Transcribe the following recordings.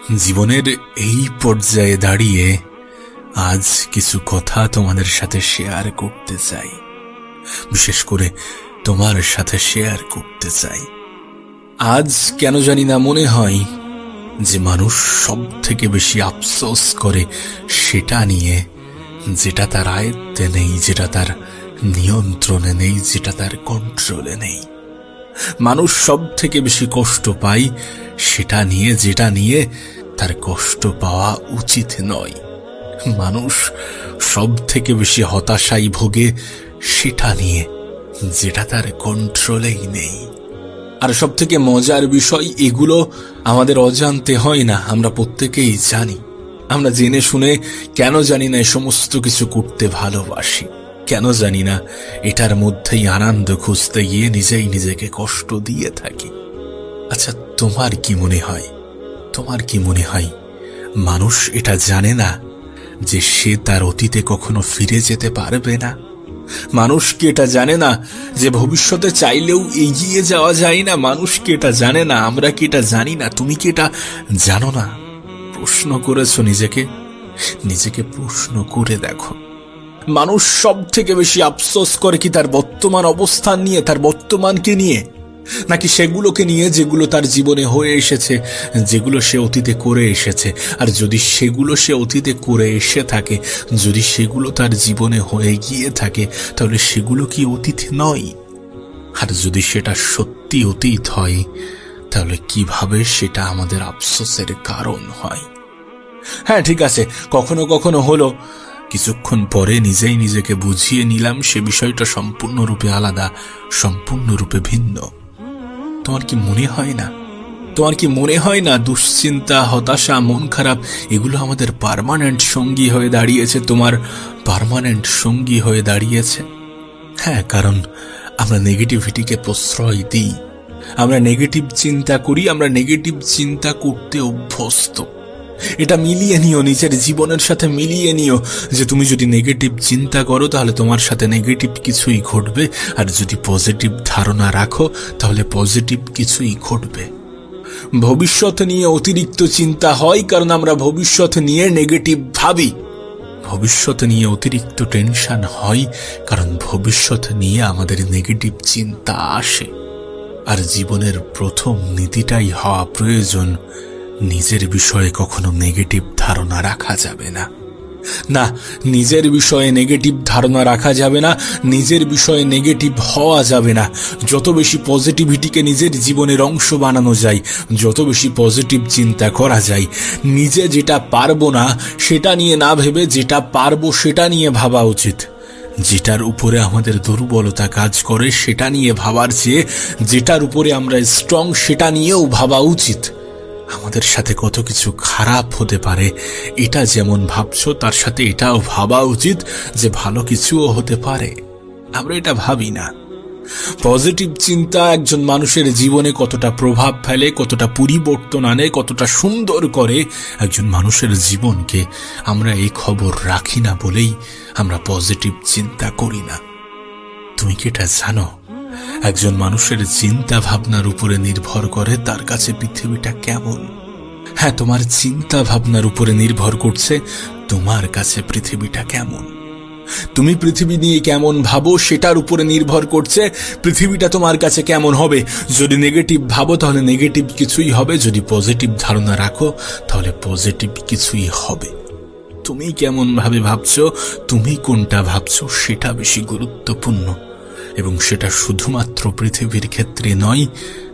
জীবনের এই পর্যায়ে দাঁড়িয়ে আজ কিছু কথা তোমাদের সাথে শেয়ার করতে চাই, বিশেষ করে তোমার সাথে শেয়ার করতে চাই। আজ কেন জানি না মনে হয় যে মানুষ সব থেকে বেশি আফসোস করে সেটা নিয়ে যেটা তার আয়ত্তে নেই, যেটা তার নিয়ন্ত্রণে নেই, যেটা তার কন্ট্রোলে নেই। মানুষ সব থেকে বেশি কষ্ট পায় সেটা নিয়ে যেটা নিয়ে তার কষ্ট পাওয়া উচিত নয়। মানুষ সব থেকে বেশি হতাশায় ভোগে সেটা নিয়ে যেটা তার কন্ট্রোলেই নেই। আর সব থেকে মজার বিষয়, এগুলো আমাদের অজান্তে হয় না, আমরা প্রত্যেকেই জানি। আমরা জেনে শুনে কেন জানি না সমস্ত কিছু করতে ভালোবাসি, কেন জানি না এটার মধ্যেই আনন্দ খুঁজতে গিয়ে নিজেই নিজেকে কষ্ট দিয়ে থাকি। আচ্ছা, তোমার কি মনে হয়, মানুষ এটা জানে না যে সে তার অতীতে কখনো ফিরে যেতে পারবে না? মানুষ কি এটা জানে না যে ভবিষ্যতে চাইলেও এগিয়ে যাওয়া যায় না? মানুষ কি এটা জানে না? আমরা কি এটা জানি না? তুমি কি এটা জানো না? প্রশ্ন করেছো নিজেকে প্রশ্ন করে দেখো। মানুষ সব থেকে বেশি আফসোস করে কি তার বর্তমান অবস্থান নিয়ে, তার বর্তমানকে নিয়ে, নাকি সেগুলোকে নিয়ে যেগুলো তার জীবনে হয়ে এসেছে, যেগুলো সে অতীতে করে এসেছে? আর যদি সেগুলো সে অতীতে করে এসে থাকে, যদি সেগুলো তার জীবনে হয়ে গিয়ে থাকে, তাহলে সেগুলো কি অতীত নয়? আর যদি সেটা সত্যি অতীত হয়, তাহলে কিভাবে সেটা আমাদের আফসোসের কারণ হয়? হ্যাঁ, ঠিক আছে, কখনো কখনো হলো, কিছুক্ষণ পরে নিজেই নিজেকে বুঝিয়ে নিলাম সে বিষয়টা সম্পূর্ণরূপে আলাদা, সম্পূর্ণরূপে ভিন্ন। তোমার কি মনে হয় না দুশ্চিন্তা, হতাশা, মন খারাপ এগুলো আমাদের পার্মানেন্ট সঙ্গী হয়ে দাঁড়িয়েছে? তোমার পার্মানেন্ট সঙ্গী হয়ে দাঁড়িয়েছে। হ্যাঁ, কারণ আমরা নেগেটিভিটিকে প্রশ্রয় দিই, আমরা নেগেটিভ চিন্তা করি, আমরা নেগেটিভ চিন্তা করতে অভ্যস্ত। এটা মিলিয়ে নিও, নিজের জীবনের সাথে মিলিয়ে নিও যে তুমি যদি নেগেটিভ চিন্তা করো তাহলে তোমার সাথে নেগেটিভ কিছুই ঘটবে, আর যদি পজিটিভ ধারণা রাখো তাহলে পজিটিভ কিছুই ঘটবে। ভবিষ্যৎ নিয়ে অতিরিক্ত চিন্তা হয় কারণ আমরা ভবিষ্যৎ নিয়ে নেগেটিভ ভাবি। ভবিষ্যৎ নিয়ে অতিরিক্ত টেনশন হয় কারণ ভবিষ্যৎ নিয়ে আমাদের নেগেটিভ চিন্তা আসে। আর জীবনের প্রথম নীতিটাই হওয়া প্রয়োজন, নিজের বিষয়ে কখনো নেগেটিভ ধারণা রাখা যাবে না। না, নিজের বিষয়ে নেগেটিভ ধারণা রাখা যাবে না, নিজের বিষয়ে নেগেটিভ হওয়া যাবে না। যত বেশি পজিটিভিটিকে নিজের জীবনের অংশ বানানো যায়, যত বেশি পজিটিভ চিন্তা করা যায়, নিজে যেটা পারবো না সেটা নিয়ে না ভেবে যেটা পারবো সেটা নিয়ে ভাবা উচিত। যেটার উপরে আমাদের দুর্বলতা কাজ করে সেটা নিয়ে ভাবার চেয়ে যেটার উপরে আমরা স্ট্রং সেটা নিয়েও ভাবা উচিত। আমাদের সাথে কত কিছু খারাপ হতে পারে, এটা যেমন ভাবছো তার সাথে এটাও ভাবা উচিত যে ভালো কিছুও হতে পারে। আমরা এটা ভাবি না। পজিটিভ চিন্তা একজন মানুষের জীবনে কতটা প্রভাব ফেলে, কতটা পরিবর্তন আনে, কতটা সুন্দর করে একজন মানুষের জীবনকে, আমরা এই খবর রাখি না বলেই আমরা পজিটিভ চিন্তা করি না। তুমি কি এটা জানো? একজন মানুষের চিন্তা ভাবনার উপরে নির্ভর করে তার কাছে পৃথিবীটা কেমন। হ্যাঁ, তোমার চিন্তা ভাবনার উপরে নির্ভর করছে তোমার কাছে পৃথিবীটা কেমন। তুমি পৃথিবী নিয়ে কেমন ভাবো সেটার উপরে নির্ভর করছে পৃথিবীটা তোমার কাছে কেমন হবে। যদি নেগেটিভ ভাবো তাহলে নেগেটিভ কিছুই হবে, যদি পজিটিভ ধারণা রাখো তাহলে পজিটিভ কিছুই হবে। তুমি কেমন ভাবে ভাবছো, তুমি কোনটা ভাবছো সেটা বেশি গুরুত্বপূর্ণ, এবং সেটা শুধুমাত্র পৃথিবীর ক্ষেত্রে নয়,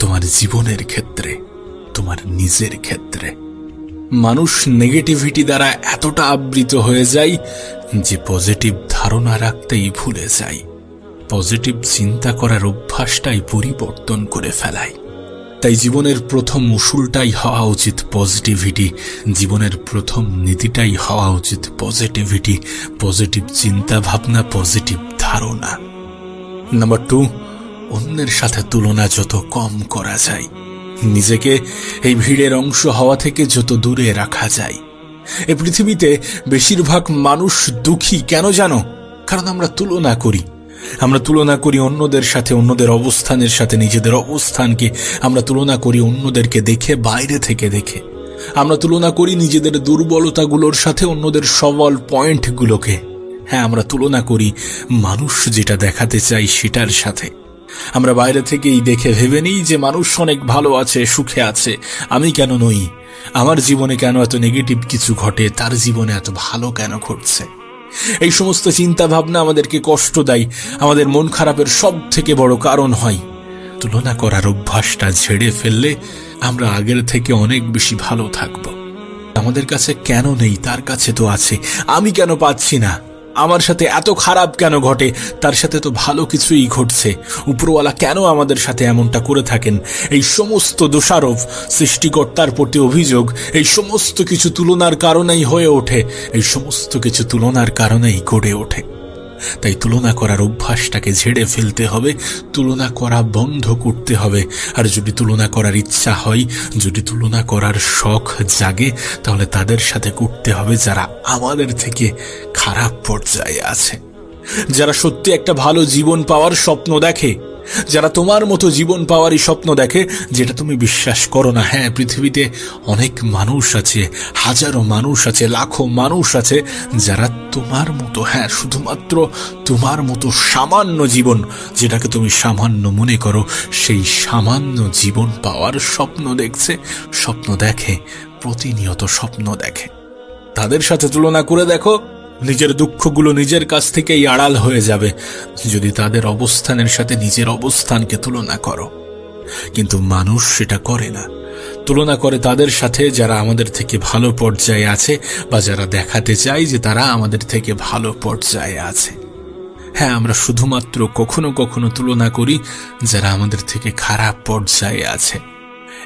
তোমার জীবনের ক্ষেত্রে, তোমার নিজের ক্ষেত্রে। মানুষ নেগেটিভিটি দ্বারা এতটা আবৃত হয়ে যায় যে পজিটিভ ধারণা রাখতেই ভুলে যায়, পজিটিভ চিন্তা করার অভ্যাসটাই পরিবর্তন করে ফেলায়। তাই জীবনের প্রথম উসুলটাই হওয়া উচিত পজিটিভিটি, জীবনের প্রথম নীতিটাই হওয়া উচিত পজিটিভিটি, পজিটিভ চিন্তা ভাবনা, পজিটিভ ধারণা। নাম্বার 2, অন্যের সাথে তুলনা যত কম করা যায়, নিজেকে এই ভিড়ের অংশ হওয়া থেকে যত দূরে রাখা যায়। এই পৃথিবীতে বেশিরভাগ মানুষ দুঃখী কেন জানো? কারণ আমরা তুলনা করি অন্যদের সাথে, অন্যদের অবস্থানের সাথে নিজেদের অবস্থানকে আমরা তুলনা করি অন্যদেরকে দেখে, বাইরে থেকে দেখে। আমরা তুলনা করি নিজেদের দুর্বলতাগুলোর সাথে অন্যদের সবল পয়েন্টগুলোকে। হ্যাঁ, আমরা তুলনা করি মানুষ যেটা দেখাতে চাই সেটার সাথে। আমরা বাইরে থেকেই দেখে ভেবে নিই যে মানুষ অনেক ভালো আছে, সুখে আছে, আমি কেন নই? আমার জীবনে কেন এত নেগেটিভ কিছু ঘটে, তার জীবনে এত ভালো কেন ঘটছে? এই সমস্ত চিন্তা ভাবনা আমাদেরকে কষ্ট দেয়, আমাদের মন খারাপের সব থেকে বড় কারণ হয়। তুলনা করার অভ্যাসটা ঝেড়ে ফেললে আমরা আগের থেকে অনেক বেশি ভালো থাকব। আমাদের কাছে কেন নেই, তার কাছে তো আছে। আমি কেন পাচ্ছি না? আমার সাথে এত খারাপ কেন ঘটে, তার সাথে তো ভালো কিছুই ঘটছে। উপরওয়ালা কেন আমাদের সাথে এমনটা করে থাকেন? এই সমস্ত দোষারোপ, সৃষ্টিকর্তার প্রতি অভিযোগ, এই সমস্ত কিছু তুলনার কারণেই হয়ে ওঠে, এই সমস্ত কিছু তুলনার কারণেই গড়ে ওঠে। তাই তুলনা করার অভ্যাসটাকে ঝেড়ে ফেলতে হবে, তুলনা করা বন্ধ করতে হবে। আর যদি তুলনা করার ইচ্ছা হয়, যদি তুলনা করার শখ জাগে, তাহলে তাদের সাথে করতে হবে যারা আমাদের থেকে খারাপ পর্যায়ে আছে, যারা সত্যি একটা ভালো জীবন পাওয়ার স্বপ্ন দেখে, যারা তোমার মতো জীবন পাওয়ারই স্বপ্ন দেখে, যেটা তুমি বিশ্বাস করো না। হ্যাঁ, পৃথিবীতে অনেক মানুষ আছে, হাজারো মানুষ আছে, লাখো মানুষ আছে যারা তোমার মতো, হ্যাঁ শুধুমাত্র তোমার মতো সামান্য জীবন, যেটাকে তুমি সামান্য মনে করো, সেই সামান্য জীবন পাওয়ার স্বপ্ন দেখছে, স্বপ্ন দেখে, প্রতিনিয়ত স্বপ্ন দেখে। তাদের সাথে তুলনা করে দেখো, নিজের দুঃখগুলো নিজের কাছ থেকেই আড়াল হয়ে যাবে যদি তাদের অবস্থানের সাথে নিজের অবস্থানকে তুলনা করো। কিন্তু মানুষ সেটা করে না, তুলনা করে তাদের সাথে যারা আমাদের থেকে ভালো পর্যায়ে আছে, বা যারা দেখাতে চায় যে তারা আমাদের থেকে ভালো পর্যায়ে আছে। হ্যাঁ, আমরা শুধুমাত্র কখনো কখনো তুলনা করি যারা আমাদের থেকে খারাপ পর্যায়ে আছে।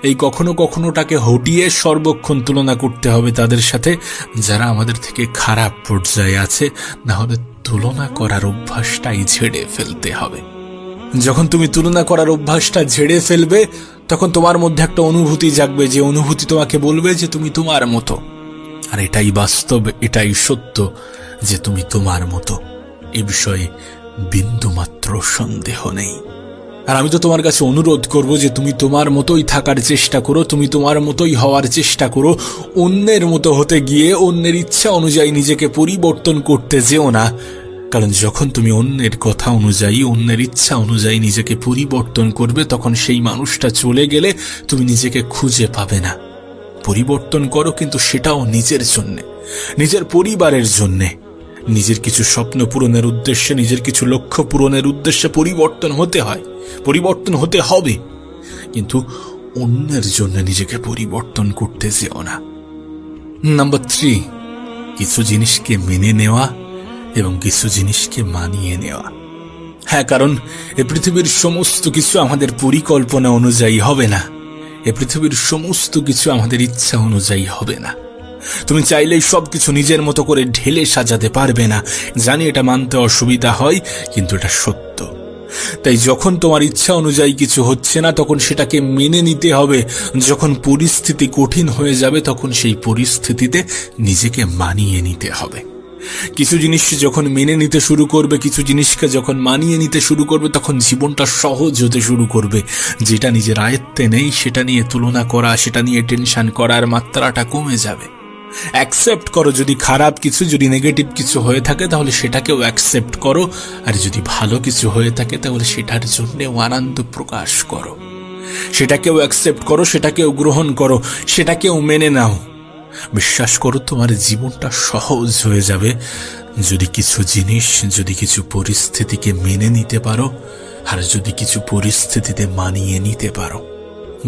এই কখনো কখনোটাকে হটিয়ে সর্বক্ষণ তুলনা করতে হবে তাদের সাথে যারা আমাদের থেকে খারাপ পর্যায়ে আছে, না হলে তুলনা করার অভ্যাসটাই ঝেড়ে ফেলতে হবে। যখন তুমি তুলনা করার অভ্যাসটা ঝেড়ে ফেলবে, তখন তোমার মধ্যে একটা অনুভূতি জাগবে, যে অনুভূতি তোমাকে বলবে যে তুমি তোমার মতো। আর এটাই বাস্তব, এটাই সত্য যে তুমি তোমার মতো। এ বিষয়ে বিন্দুমাত্র সন্দেহ নেই। আর আমি তো তোমার কাছে অনুরোধ করব যে তুমি তোমার মতোই থাকার চেষ্টা করো, তুমি তোমার মতোই হওয়ার চেষ্টা করো। অন্যের মতো হতে গিয়ে অন্যের ইচ্ছা অনুযায়ী নিজেকে পরিবর্তন করতে যেও না। কারণ যখন তুমি অন্যের কথা অনুযায়ী, অন্যের ইচ্ছা অনুযায়ী নিজেকে পরিবর্তন করবে, তখন সেই মানুষটা চলে গেলে তুমি নিজেকে খুঁজে পাবে না। পরিবর্তন করো, কিন্তু সেটাও নিজের জন্যে, নিজের পরিবারের জন্যে, নিজের কিছু স্বপ্ন পূরণের উদ্দেশ্যে, নিজের কিছু লক্ষ্য পূরণের উদ্দেশ্যে পরিবর্তন হতে হয়, পরিবর্তন হতে হবে। কিন্তু অন্যের জন্য নিজেকে পরিবর্তন করতে যেও না। নাম্বার 3, কিছু জিনিসকে মেনে নেওয়া এবং কিছু জিনিসকে মানিয়ে নেওয়া। হ্যাঁ, কারণ এ পৃথিবীর সমস্ত কিছু আমাদের পরিকল্পনা অনুযায়ী হবে না, এ পৃথিবীর সমস্ত কিছু আমাদের ইচ্ছা অনুযায়ী হবে না। তুমি চাইলেই সবকিছু নিজের মতো করে ঢেলে সাজাতে পারবে না। জানি এটা মানতে অসুবিধা হয়, কিন্তু এটা সত্য। তাই যখন তোমার ইচ্ছা অনুযায়ী কিছু হচ্ছে না, তখন সেটাকে মেনে নিতে হবে। যখন পরিস্থিতি কঠিন হয়ে যাবে, তখন সেই পরিস্থিতিতে নিজেকে মানিয়ে নিতে হবে। কিছু জিনিস যখন মেনে নিতে শুরু করবে, কিছু জিনিসকে যখন মানিয়ে নিতে শুরু করবে, তখন জীবনটা সহজ হতে শুরু করবে। যেটা নিজের আয়ত্তে নেই, সেটা নিয়ে তুলনা করা, সেটা নিয়ে টেনশন করার মাত্রাটা কমে যাবে। অ্যাকসেপ্ট করো, যদি খারাপ কিছু, যদি নেগেটিভ কিছু হয়ে থাকে, তাহলে সেটাকেও অ্যাকসেপ্ট করো। আর যদি ভালো কিছু হয়ে থাকে, তাহলে সেটার জন্যেও আনন্দ প্রকাশ করো। সেটাকেও অ্যাকসেপ্ট করো, সেটাকেও গ্রহণ করো, সেটাকেও মেনে নাও। বিশ্বাস করো, তোমার জীবনটা সহজ হয়ে যাবে যদি কিছু জিনিস, যদি কিছু পরিস্থিতিকে মেনে নিতে পারো, আর যদি কিছু পরিস্থিতিতে মানিয়ে নিতে পারো।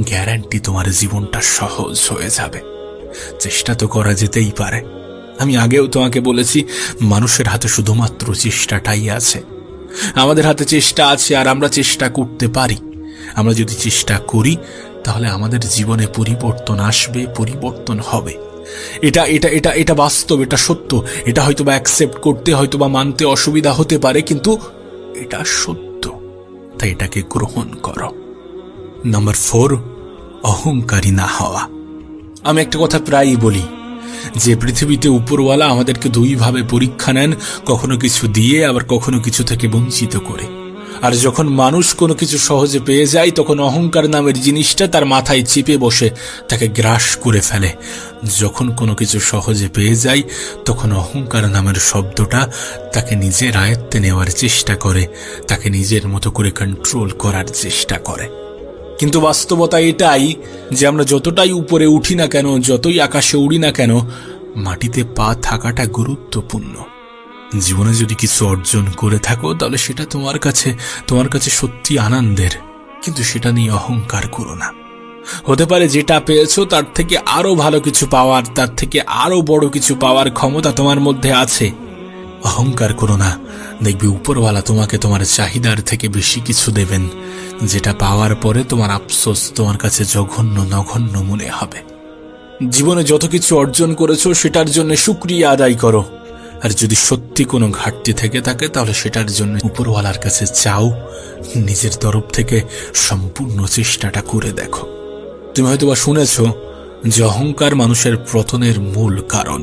গ্যারান্টি তোমার জীবনটা সহজ হয়ে যাবে। চেষ্টা তো করা যেতেই পারে। আমি আগেও তোমাকে বলেছি, মানুষের হাতে শুধুমাত্র চেষ্টাটাই আছে। আমাদের হাতে চেষ্টা আছে, আর আমরা চেষ্টা করতে পারি। আমরা যদি চেষ্টা করি, তাহলে আমাদের জীবনে পরিবর্তন আসবে, পরিবর্তন হবে। এটা এটা এটা এটা বাস্তব, এটা সত্য। এটা হয়তোবা অ্যাকসেপ্ট করতে, হয়তোবা মানতে অসুবিধা হতে পারে, কিন্তু এটা সত্য। তাই এটাকে গ্রহণ করো। নাম্বার 4, অহংকারী না হওয়া। আমি একটা কথা প্রায়ই বলি যে পৃথিবীতে উপরওয়ালা আমাদেরকে দুইভাবে পরীক্ষা নেন, কখনো কিছু দিয়ে, আবার কখনো কিছু থেকে বঞ্চিত করে। আর যখন মানুষ কোনো কিছু সহজে পেয়ে যায় তখন অহংকার নামের জিনিসটা তার মাথায় চেপে বসে তাকে গ্রাস করে ফেলে। যখন কোনো কিছু সহজে পেয়ে যায় তখন অহংকার নামের শব্দটা তাকে নিজের আয়ত্তে নেওয়ার চেষ্টা করে, তাকে নিজের মতো করে কন্ট্রোল করার চেষ্টা করে। কিন্তু বাস্তবতা এটাই যে আমরা যতটাই উপরে উঠি না কেন, যতই আকাশে উড়ি না কেন, মাটিতে পা থাকাটা গুরুত্বপূর্ণ। জীবনে যদি কিছু অর্জন করে থাকো তাহলে সেটা তোমার কাছে সত্যি আনন্দের, কিন্তু সেটা নিয়ে অহংকার করো না। হতে পারে যেটা পেয়েছো তার থেকে আরো ভালো কিছু পাওয়ার, তার থেকে আরো বড় কিছু পাওয়ার ক্ষমতা তোমার মধ্যে আছে। অহংকার করো না, দেখবে উপরওয়ালা তোমাকে তোমার চাহিদার থেকে বেশি কিছু দেবেন, যেটা পাওয়ার পরে তোমার আফসোস তোমার কাছে নগণ্য মনে হবে। জীবনে যত কিছু অর্জন করেছো সেটার জন্য শুকরিয়া আদায় করো, আর যদি সত্যি কোনো ঘাটতি থেকে থাকে তাহলে সেটার জন্য উপরওয়ালার কাছে চাও, নিজের তরফ থেকে সম্পূর্ণ চেষ্টাটা করে দেখো। তুমি হয়তোবা শুনেছো যে অহংকার মানুষের পতনের মূল কারণ।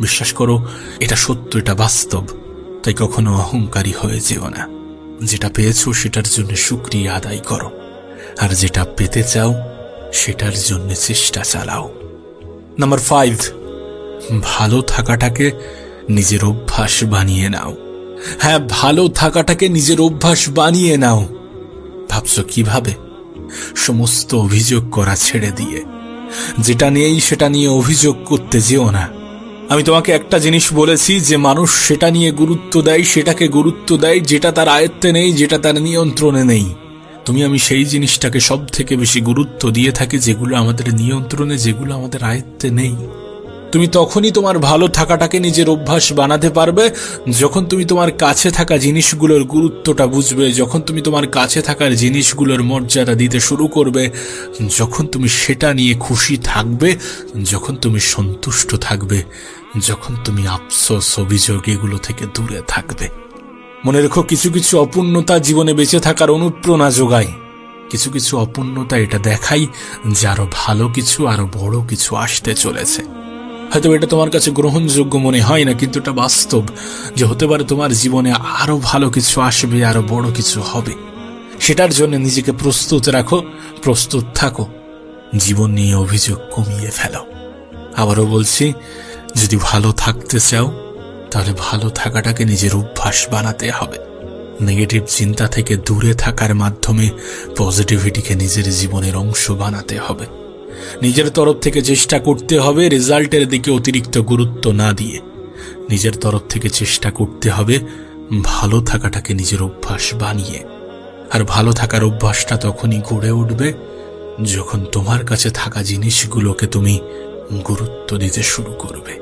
বিশ্বাস করো, এটা সত্য, এটা বাস্তব। তাই কখনো অহংকারী হয়ে যেও না। যেটা পেয়েছো সেটার জন্য শুকরিয়া আদায় করো, আর যেটা পেতে চাও সেটার জন্য চেষ্টা চালাও। নাম্বার 5, ভালো থাকাটাকে নিজের অভ্যাস বানিয়ে নাও। হ্যাঁ, ভালো থাকাটাকে নিজের অভ্যাস বানিয়ে নাও। ভাবছো কিভাবে? সমস্ত অভিযোগ করা ছেড়ে দিয়ে, যেটা নেই সেটা নিয়ে অভিযোগ করতে যেও না। আমি তোমাকে একটা জিনিস বলেছি যে মানুষ সেটা নিয়ে গুরুত্ব দেয়, সেটাকে গুরুত্ব দেয় যেটা তার আয়ত্তে নেই, যেটা তার নিয়ন্ত্রণে নেই। আমি সেই জিনিসটাকে সব থেকে বেশি গুরুত্ব দিয়ে থাকি যেগুলো আমাদের নিয়ন্ত্রণে, যেগুলো আমাদের আয়ত্তে নেই। তুমি তখনই তোমার ভালো থাকাটাকে নিজের অভ্যাস বানাতে পারবে যখন তুমি তোমার কাছে থাকা জিনিসগুলোর গুরুত্বটা বুঝবে, যখন তুমি তোমার কাছে থাকার জিনিসগুলোর মর্যাদা দিতে শুরু করবে, যখন তুমি সেটা নিয়ে খুশি থাকবে, যখন তুমি সন্তুষ্ট থাকবে, যখন তুমি আফসোস, অভিযোগ এগুলো থেকে দূরে থাকবে। মনে রেখো, কিছু কিছু অপূর্ণতা জীবনে বেঁচে থাকার অনুপ্রেরণা যোগায়। কিছু কিছু অপূর্ণতা এটা দেখাই যে আরো ভালো কিছু, আরো বড় কিছু আসতে চলেছে। হয়তো এটা তোমার কাছে গ্রহণযোগ্য মনে হয় না, কিন্তু এটা বাস্তব যে হতে পারে তোমার জীবনে আরো ভালো কিছু আসবে, আরো বড় কিছু হবে। সেটার জন্য নিজেকে প্রস্তুত রাখো, প্রস্তুত থাকো। জীবন নিয়ে অভিযোগ কমিয়ে ফেলো। আবারও বলছি, যদি ভালো থাকতে চাও তাহলে ভালো থাকাটাকে নিজের অভ্যাস বানাতে হবে। নেগেটিভ চিন্তা থেকে দূরে থাকার মাধ্যমে পজিটিভিটিকে নিজের জীবনের অংশ বানাতে হবে। নিজের তরফ থেকে চেষ্টা করতে হবে রেজাল্টের দিকে অতিরিক্ত গুরুত্ব না দিয়ে। নিজের তরফ থেকে চেষ্টা করতে হবে ভালো থাকাটাকে নিজের অভ্যাস বানিয়ে। আর ভালো থাকার অভ্যাসটা তখনই গড়ে উঠবে যখন তোমার কাছে থাকা জিনিসগুলোকে তুমি গুরুত্ব দিতে শুরু করবে।